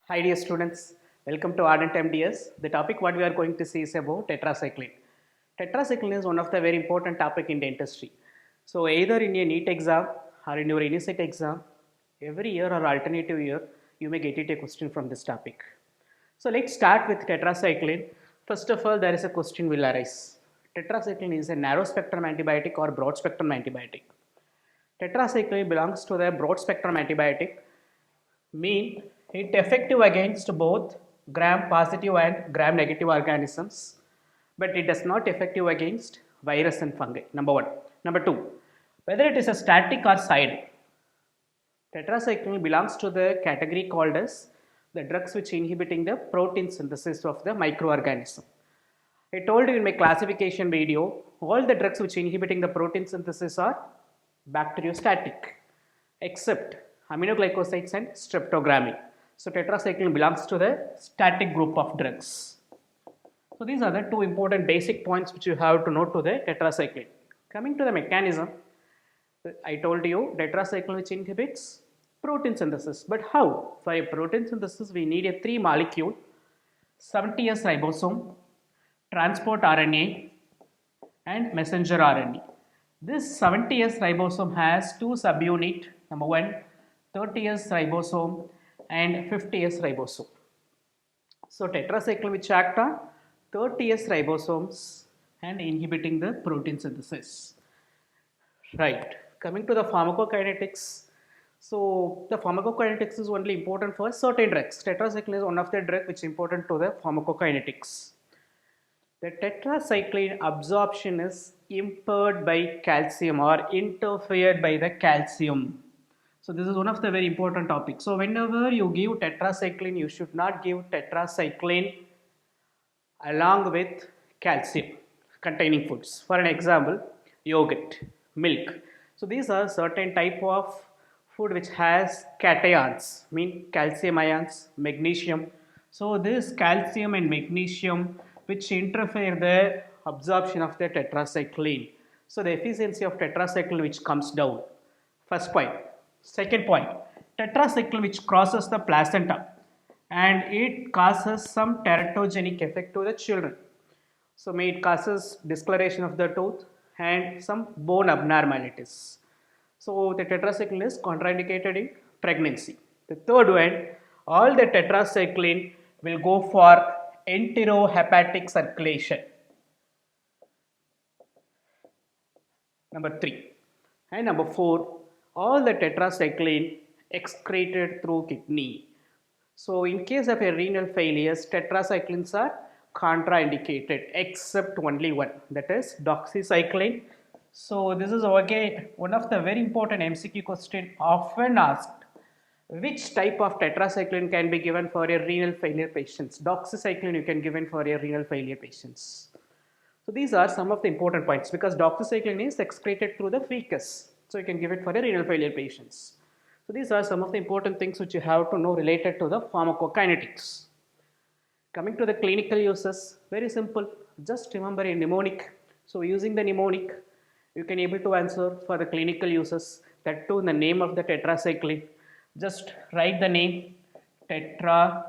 Hi dear students, welcome to Ardent MDS. The topic what we are going to see is about tetracycline. Tetracycline is one of the very important topic in dentistry. So either in your NEET exam or in your NSET exam, every year or alternative year, you may get it a question from this topic. So let's start with tetracycline. First of all, there is a question will arise. Tetracycline is a narrow spectrum antibiotic or broad spectrum antibiotic. Tetracycline belongs to the broad spectrum antibiotic, mean it effective against both gram positive and gram negative organisms, but it does not effective against virus and fungi. Number one. Number two, whether it is a static or side. Tetracycline belongs to the category called as the drugs which inhibiting the protein synthesis of the microorganism. I told you in my classification video, all the drugs which inhibiting the protein synthesis are bacteriostatic, except aminoglycosides and streptogramine. So tetracycline belongs to the static group of drugs. So these are the two important basic points which you have to know to the tetracycline. Coming to the mechanism, I told you tetracycline which inhibits protein synthesis. But how? For a protein synthesis, we need a 3 molecule, 70S ribosome, transport RNA and messenger RNA. This 70S ribosome has two subunit. Number one, 30S ribosome and 50S ribosome. So tetracycline which act on 30S ribosomes and inhibiting the protein synthesis. Right. Coming to the pharmacokinetics. So the pharmacokinetics is only important for certain drugs. Tetracycline is one of the drugs which is important to the pharmacokinetics. The tetracycline absorption is impaired by calcium or interfered by the calcium. So this is one of the very important topics. So whenever you give tetracycline, you should not give tetracycline along with calcium containing foods. For an example, yogurt, milk. So these are certain type of food which has cations, mean calcium ions, magnesium. So this calcium and magnesium which interfere the absorption of the tetracycline. So the efficiency of tetracycline which comes down. First point. Second point, tetracycline which crosses the placenta and it causes some teratogenic effect to the children. So may it causes discoloration of the tooth and some bone abnormalities. So the tetracycline is contraindicated in pregnancy. The third one, all the tetracycline will go for enterohepatic circulation. Number 3. And number 4, all the tetracycline excreted through kidney. So in case of a renal failures, tetracyclines are contraindicated except only one, that is doxycycline. So this is again one of the very important MCQ question often asked. Which type of tetracycline can be given for a renal failure patients? Doxycycline you can given for a renal failure patients. So these are some of the important points because doxycycline is excreted through the fecus. So you can give it for a renal failure patients. So these are some of the important things which you have to know related to the pharmacokinetics. Coming to the clinical uses, very simple. Just remember a mnemonic. So using the mnemonic, you can able to answer for the clinical uses. That too, the name of the tetracycline. Just write the name tetracycline,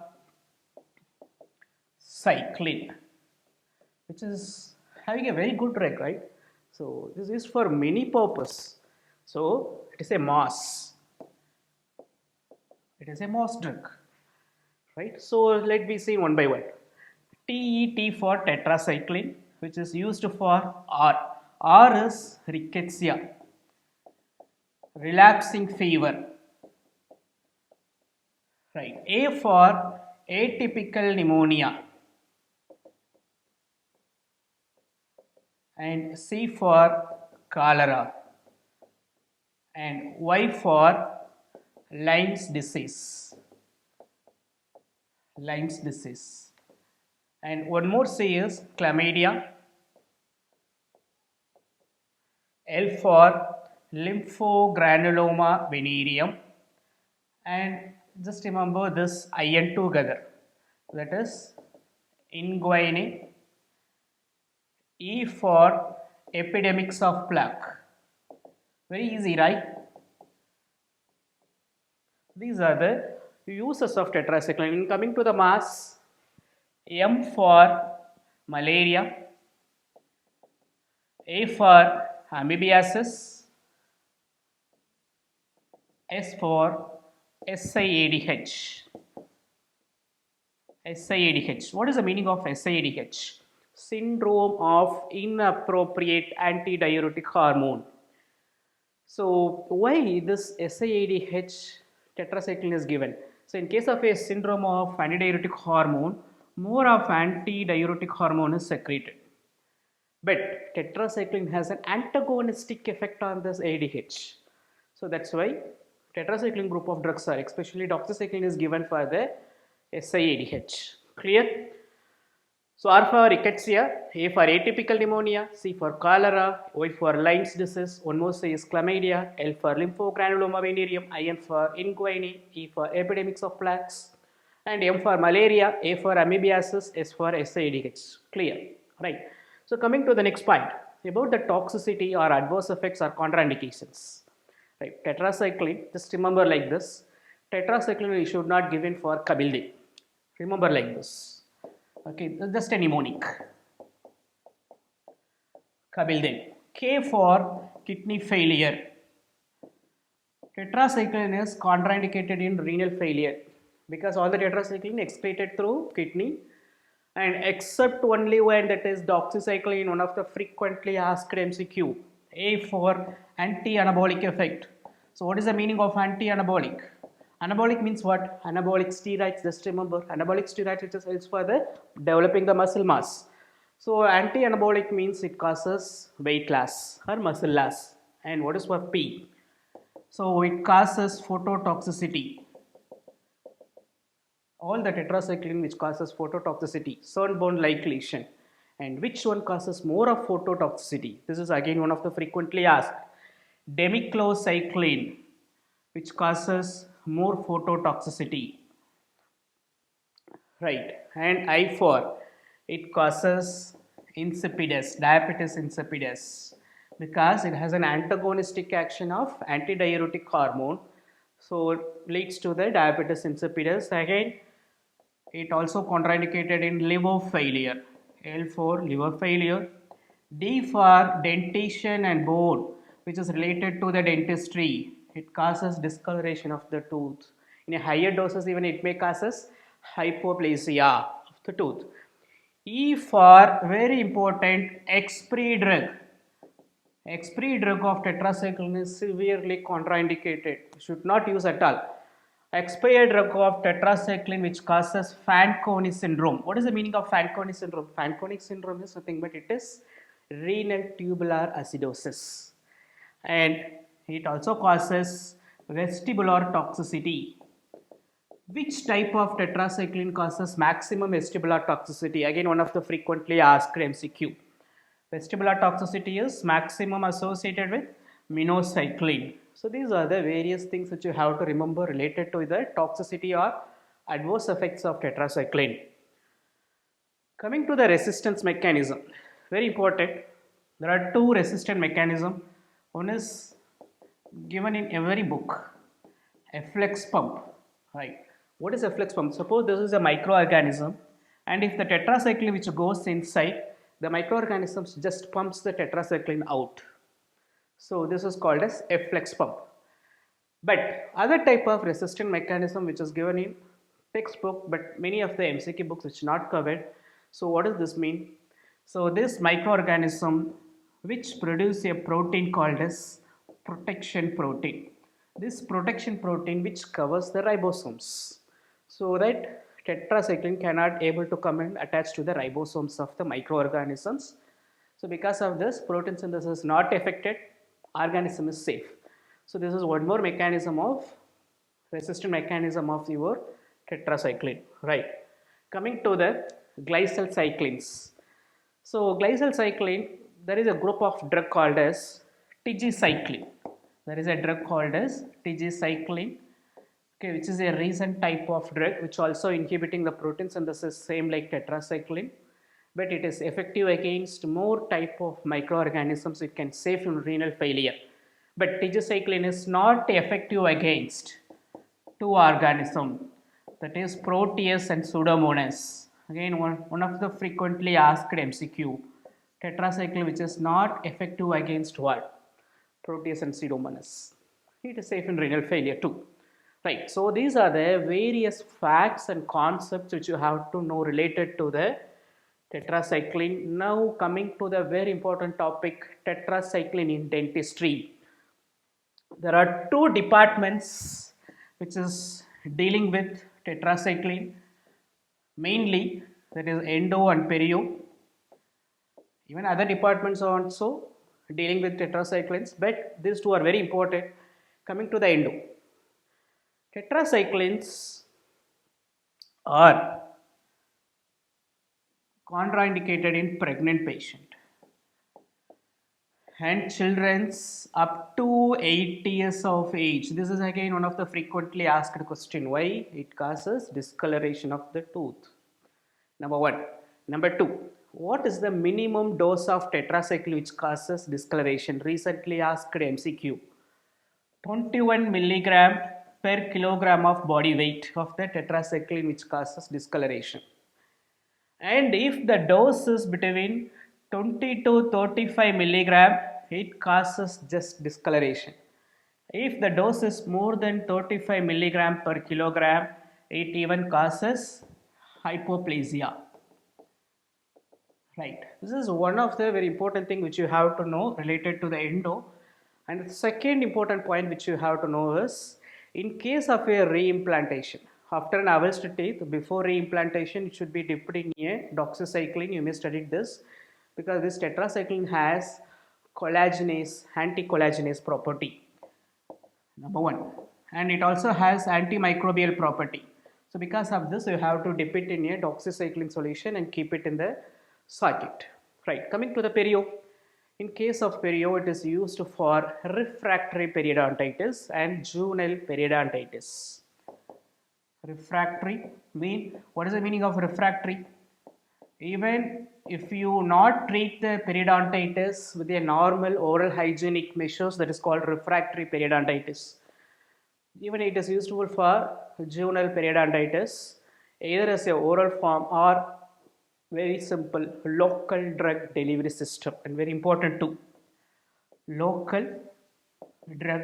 which is having a very good drug, right? So this is for many purpose. So it is a MOS. It is a MOS drug, right? So let me see one by one. TET for tetracycline, which is used for R. R is rickettsia, relapsing fever, right? A for atypical pneumonia, and C for cholera, and Y for Lyme's disease. Lyme's disease. And one more C is chlamydia. L for lymphogranuloma venereum. And just remember this IN together. That is inguinal. E for epidemics of plaque. Very easy, right? These are the Uses of tetracycline. Coming to the mass, M for malaria, A for amoebiasis, S for SIADH. SIADH. What is the meaning of SIADH? Syndrome of inappropriate antidiuretic hormone. So why this SIADH tetracycline is given? So in case of a syndrome of antidiuretic hormone, more of antidiuretic hormone is secreted. But tetracycline has an antagonistic effect on this ADH. So that's why tetracycline group of drugs are, especially doxycycline is given for the SIADH. Clear? So R for rickettsia, A for atypical pneumonia, C for cholera, Y for Lyme's disease, one more C is chlamydia, L for lymphogranuloma venereum, IN for inguinal, E for epidemics of plaques, and M for malaria, A for amoebiasis, S for SIADH. Clear? Right. So coming to the next point about the toxicity or adverse effects or contraindications. Right. Tetracycline, just remember like this. Tetracycline we should not give in for Kabildin. Remember like this. Okay, just a mnemonic. Kabildin. K for kidney failure. Tetracycline is contraindicated in renal failure because all the tetracycline excreted through kidney, and except only when that is doxycycline, one of the frequently asked MCQ. A for anti-anabolic effect. So what is the meaning of anti-anabolic? Anabolic means what? Anabolic steroids, just remember. Anabolic steroids which helps for the developing the muscle mass. So anti-anabolic means it causes weight loss or muscle loss. And what is for P? So it causes phototoxicity. All the tetracycline which causes phototoxicity, sunburn like lesion. And which one causes more of phototoxicity? This is again one of the frequently asked. Demiclocycline, which causes more phototoxicity. Right. And I for it causes insipidus, diabetes insipidus, because it has an antagonistic action of antidiuretic hormone. So it leads to the diabetes insipidus. Again, it also contraindicated in liver failure. L for liver failure. D for dentition and bone, which is related to the dentistry. It causes discoloration of the tooth. In a higher doses, even it may causes hypoplasia of the tooth. E for very important expiry drug. Expiry drug of tetracycline is severely contraindicated. Should not use at all. Expired drug of tetracycline which causes Fanconi syndrome. What is the meaning of Fanconi syndrome? Fanconi syndrome is nothing but it is renal tubular acidosis. And it also causes vestibular toxicity. Which type of tetracycline causes maximum vestibular toxicity? Again, one of the frequently asked MCQ. Vestibular toxicity is maximum associated with minocycline. So these are the various things that you have to remember related to the toxicity or adverse effects of tetracycline. Coming to the resistance mechanism, very important. There are two resistant mechanisms. One is given in every book, efflux pump. Right. What is efflux pump? Suppose this is a microorganism, and if the tetracycline which goes inside, the microorganisms just pumps the tetracycline out. So this is called as efflux pump. But other type of resistant mechanism which is given in textbook, but many of the MCQ books which not covered. So what does this mean? So this microorganism which produce a protein called as protection protein. This protection protein which covers the ribosomes. So that tetracycline cannot able to come and attach to the ribosomes of the microorganisms. So because of this, protein synthesis is not affected, organism is safe. So this is one more mechanism of resistant mechanism of your tetracycline, right? Coming to the glycol cyclines. So glycol cycline, there is a group of drug called as tigecycline. There is a drug called as tigecycline, okay, which is a recent type of drug which also inhibiting the protein synthesis same like tetracycline, but it is effective against more type of microorganisms. It can save from renal failure. But tigecycline is not effective against two organisms, that is Proteus and Pseudomonas. Again, one of the frequently asked MCQ. Tetracycline which is not effective against what? Proteus and Pseudomonas. It is safe in renal failure too. Right, so these are the various facts and concepts which you have to know related to the tetracycline. Now coming to the very important topic, tetracycline in dentistry. There are two departments which is dealing with tetracycline, mainly that is endo and perio. Even other departments are also dealing with tetracyclines, but these two are very important. Coming to the endo, tetracyclines are contraindicated in pregnant patient and children's up to 8 years of age. This is again one of the frequently asked question. Why? It causes discoloration of the tooth. Number one. Number two, what is the minimum dose of tetracycline which causes discoloration? Recently asked MCQ. 21 milligram per kilogram of body weight of the tetracycline which causes discoloration. And if the dose is between 20 to 35 milligram, it causes just discoloration. If the dose is more than 35 milligram per kilogram, it even causes hypoplasia. Right. This is one of the very important thing which you have to know related to the endo. And the second important point which you have to know is, in case of a reimplantation, after an avulsed teeth, before reimplantation, it should be dipped in a doxycycline. You may study this because this tetracycline has collagenase, anti-collagenase property. Number one. And it also has antimicrobial property. So because of this, you have to dip it in a doxycycline solution and keep it in the socket. Right. Coming to the perio. In case of perio, it is used for refractory periodontitis and juvenile periodontitis. Refractory mean, what is the meaning of refractory? Even if you not treat the periodontitis with a normal oral hygienic measures, that is called refractory periodontitis. Even it is useful for juvenile periodontitis, either as a oral form or very simple local drug delivery system, and very important too, local drug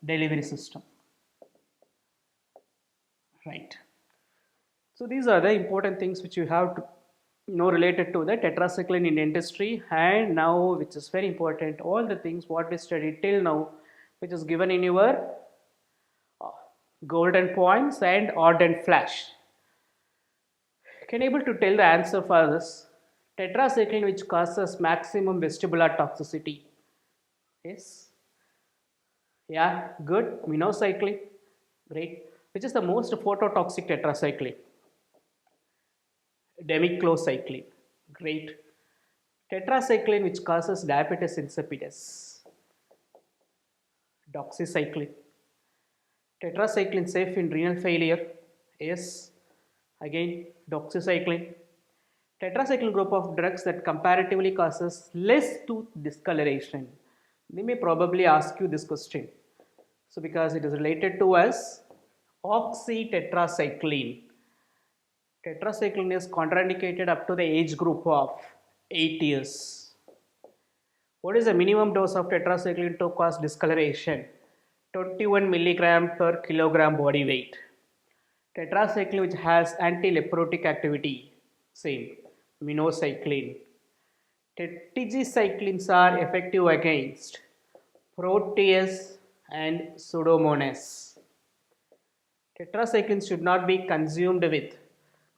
delivery system. Right. So these are the important things which you have to know related to the tetracycline in dentistry. And now, which is very important, all the things what we studied till now, which is given in your golden points and ardent flash. Can you able to tell the answer for this? Tetracycline which causes maximum vestibular toxicity. Yes. Yeah, good. Minocycline. Great. Which is the most phototoxic tetracycline? Demiclocycline. Great. Tetracycline which causes diabetes insipidus. Doxycycline. Tetracycline safe in renal failure. Yes. Again, doxycycline. Tetracycline group of drugs that comparatively causes less tooth discoloration. They may probably ask you this question. So because it is related to us, oxytetracycline. Tetracycline is contraindicated up to the age group of 8 years. What is the minimum dose of tetracycline to cause discoloration? 21 milligram per kilogram body weight. Tetracycline which has anti-leprotic activity, same, minocycline. Tetracyclines are effective against Proteus and Pseudomonas. Tetracyclines should not be consumed with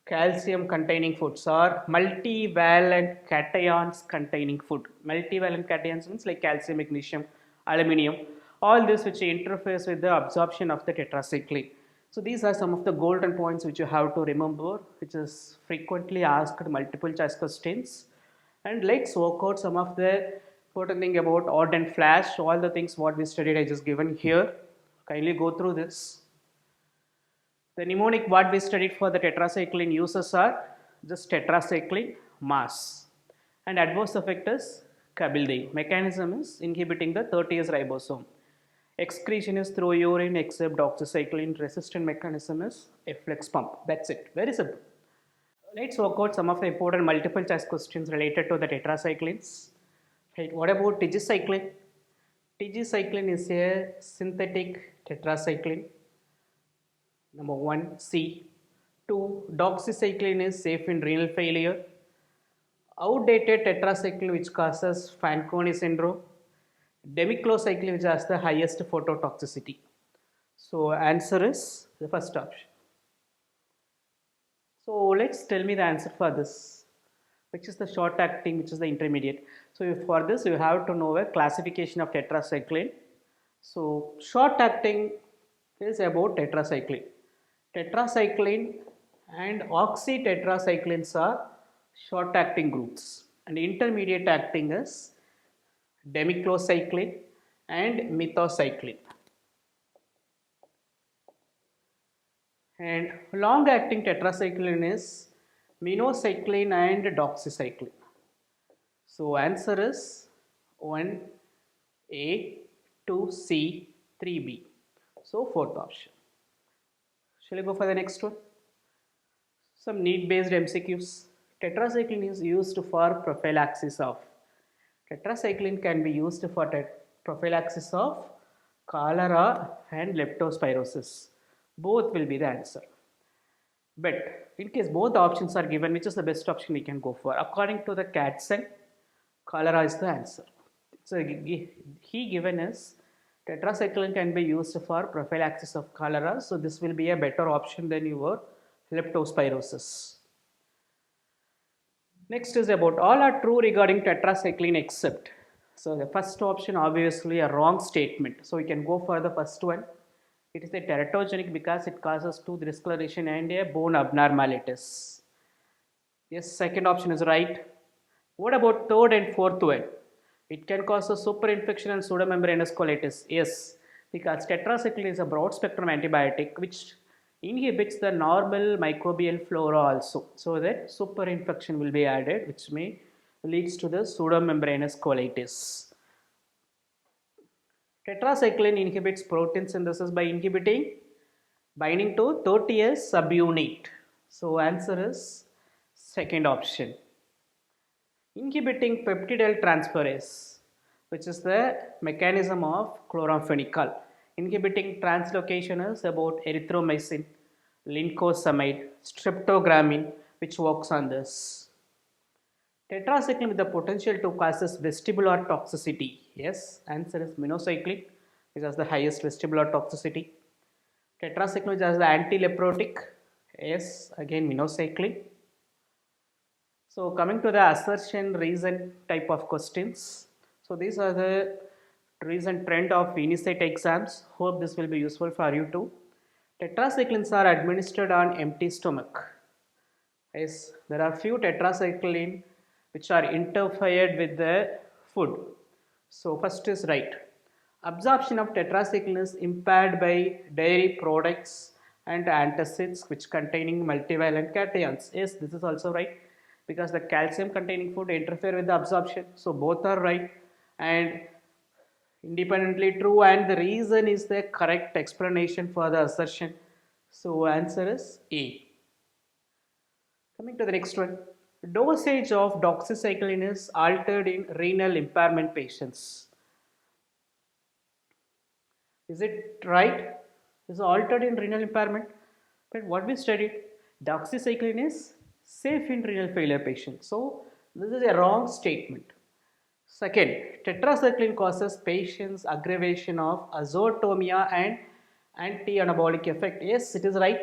calcium containing foods or multivalent cations containing food. Multivalent cations means like calcium, magnesium, aluminium, all this which interferes with the absorption of the tetracycline. So these are some of the golden points which you have to remember, which is frequently asked multiple choice questions. And let's work out some of the important thing about ardent flash. All the things what we studied I just given here. Kindly go through this. The mnemonic what we studied for the tetracycline uses are just tetracycline mass. And adverse effect is Kabildei. Mechanism is inhibiting the 30S ribosome. Excretion is through urine, except doxycycline resistant mechanism is efflux pump. That's it. Very simple. Let's work out some of the important multiple choice questions related to the tetracyclines. Right. What about tigecycline? Tigecycline is a synthetic tetracycline. Number one, C. Two, doxycycline is safe in renal failure. Outdated tetracycline which causes Fanconi syndrome. Demiclocycline which has the highest phototoxicity. So answer is the first option. So let's tell me the answer for this. Which is the short acting, which is the intermediate. So for this you have to know a classification of tetracycline. So short acting is about tetracycline. Tetracycline and oxytetracyclines are short acting groups, and intermediate acting is demiclocycline and methocycline. And long acting tetracycline is minocycline and doxycycline. So answer is 1A, 2C, 3B. So fourth option. Shall I go for the next one? Some need-based MCQs. Tetracycline is used for prophylaxis of. Tetracycline can be used for prophylaxis of cholera and leptospirosis. Both will be the answer. But in case both the options are given, which is the best option we can go for? According to the Katzen, cholera is the answer. So he given is tetracycline can be used for prophylaxis of cholera. So this will be a better option than your leptospirosis. Next is about all are true regarding tetracycline except. So the first option obviously a wrong statement. So we can go for the first one. It is a teratogenic because it causes tooth discoloration and a bone abnormalities. Yes, second option is right. What about third and fourth one? It can cause a superinfection and pseudomembranous colitis. Yes, because tetracycline is a broad spectrum antibiotic which inhibits the normal microbial flora also. So that superinfection will be added, which may leads to the pseudomembranous colitis. Tetracycline inhibits protein synthesis by inhibiting binding to 30S subunit. So answer is second option. Inhibiting peptidyl transferase, which is the mechanism of chloramphenicol. Inhibiting translocation is about erythromycin, lincosamide, streptogramine, which works on this. Tetracycline with the potential to cause vestibular toxicity. Yes, answer is minocycline, which has the highest vestibular toxicity. Tetracycline which has the anti-leprotic. Yes, again minocycline. So coming to the assertion reason type of questions. So these are the recent trend of INICET exams. Hope this will be useful for you too. Tetracyclines are administered on empty stomach. Yes, there are few tetracycline which are interfered with the food. So first is right. Absorption of tetracycline is impaired by dairy products and antacids which containing multivalent cations. Yes, this is also right because the calcium containing food interfere with the absorption. So both are right and independently true, and the reason is the correct explanation for the assertion. So answer is A. Coming to the next one. Dosage of doxycycline is altered in renal impairment patients. Is it right? Is it altered in renal impairment? But what we studied, doxycycline is safe in renal failure patients. So this is a wrong statement. Second, tetracycline causes patients aggravation of azotemia and anti-anabolic effect. Yes, it is right.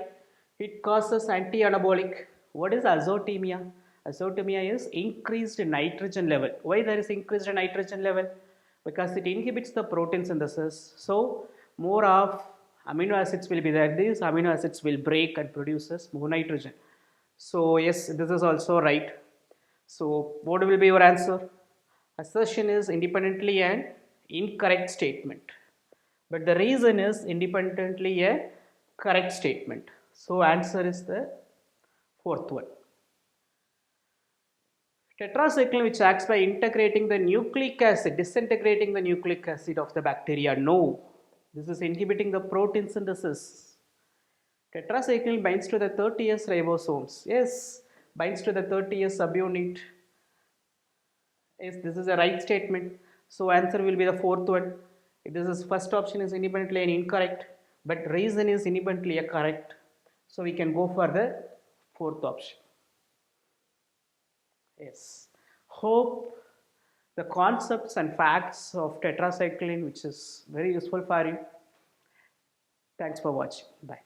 It causes anti-anabolic. What is azotemia? Azotemia is increased nitrogen level. Why there is increased nitrogen level? Because it inhibits the protein synthesis. So more of amino acids will be there. These amino acids will break and produces more nitrogen. So yes, this is also right. So what will be your answer? Assertion is independently an incorrect statement, but the reason is independently a correct statement. So answer is the fourth one. Tetracycline which acts by integrating the nucleic acid, disintegrating the nucleic acid of the bacteria. No, This is inhibiting the protein synthesis. Tetracycline binds to the 30S ribosomes. Yes, binds to the 30S subunit. Yes, this is a right statement. So answer will be the fourth one. This is first option is independently an incorrect, but reason is independently a correct. So we can go for the fourth option. Yes. Hope the concepts and facts of tetracycline, which is very useful for you. Thanks for watching. Bye.